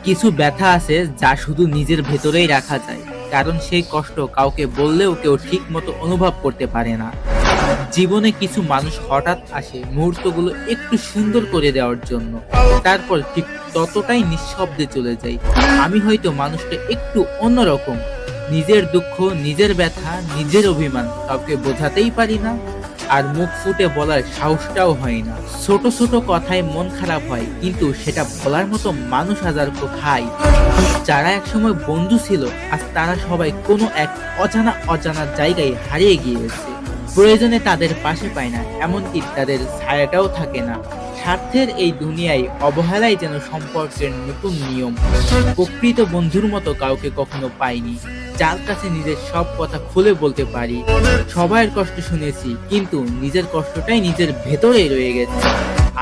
কিছু ব্যথা আছে যা শুধু নিজের ভেতরেই রাখা যায়, কারণ সেই কষ্ট কাউকে বললেও কেউ ঠিক মতো অনুভব করতে পারে না। জীবনে কিছু মানুষ হঠাৎ আসে মুহূর্তগুলো একটু সুন্দর করে দেওয়ার জন্য, তারপর ঠিক ততটাই নিঃশব্দে চলে যায়। আমি হয়তো মানুষটা একটু অন্যরকম, নিজের দুঃখ, নিজের ব্যথা, নিজের অভিমান কাউকে বোঝাতেই পারি না, আর মুখ ফুটে বলার সাহসটাও হয় না। ছোট ছোট কথায় মন খারাপ হয়, কিন্তু সেটা বলার মতো মানুষ হাজার কোথায়। যারা একসময় বন্ধু ছিল, আজ তারা সবাই কোনো এক অজানা অজানা জায়গায় হারিয়ে গিয়েছে। প্রয়োজনে তাদের পাশে পায় না, এমনকি তাদের ছায়াটাও থাকে না। স্বার্থের এই দুনিয়ায় অবহেলাই যেন সম্পর্কের নতুন নিয়ম। প্রকৃত বন্ধুর মতো কাউকে কখনো পাইনি, যার কাছে নিজের সব কথা খুলে বলতে পারি। সবার কষ্ট শুনেছি, কিন্তু নিজের কষ্টটাই নিজের ভেতরেই রয়ে গেছে।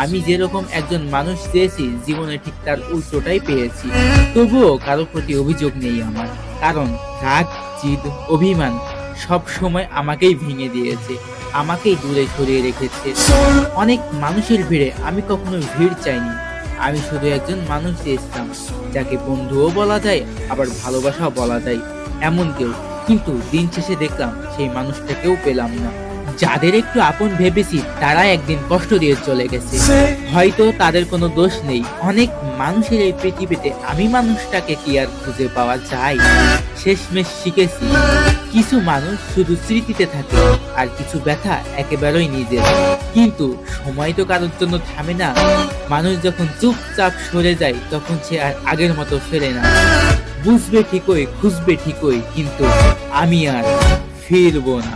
আমি যেরকম একজন মানুষ চেয়েছি, জীবনে ঠিক তার উল্টোটাই পেয়েছি। তবুও কারো প্রতি অভিযোগ নেই আমার, কারণ রাগ, জিদ, অভিমান সব সময় আমাকেই ভেঙে দিয়েছে, আমাকেই দূরে সরিয়ে রেখেছে। অনেক মানুষের ভিড়ে আমি কখনো ভিড় চাইনি, আমি শুধু একজন মানুষ চেয়েছিলাম, যাকে বন্ধুও বলা যায়, আবার ভালোবাসাও বলা যায়, এমন কেউ। কিন্তু দিন শেষে দেখলাম সেই মানুষটাকেও পেলাম না। যাদের একটু আপন ভেবেছি, তারা একদিন কষ্ট দিয়ে চলে গেছে। হয়তো তাদের কোনো দোষ নেই। অনেক মানুষের এই পৃথিবীতে আমি মানুষটাকে কি আর খুঁজে পাওয়া যায়? শেষমেশ শিখেছি, কিছু মানুষ শুধু স্মৃতিতে থাকে, আর কিছু ব্যথা একেবারেই নিজের। কিন্তু সময় তো কারোর জন্য থামে না। মানুষ যখন চুপচাপ সরে যায়, তখন সে আর আগের মতো ফেরে না। বুঝবে ঠিকই, খুঁজবে ঠিকই, কিন্তু আমি আর ফিরবো না।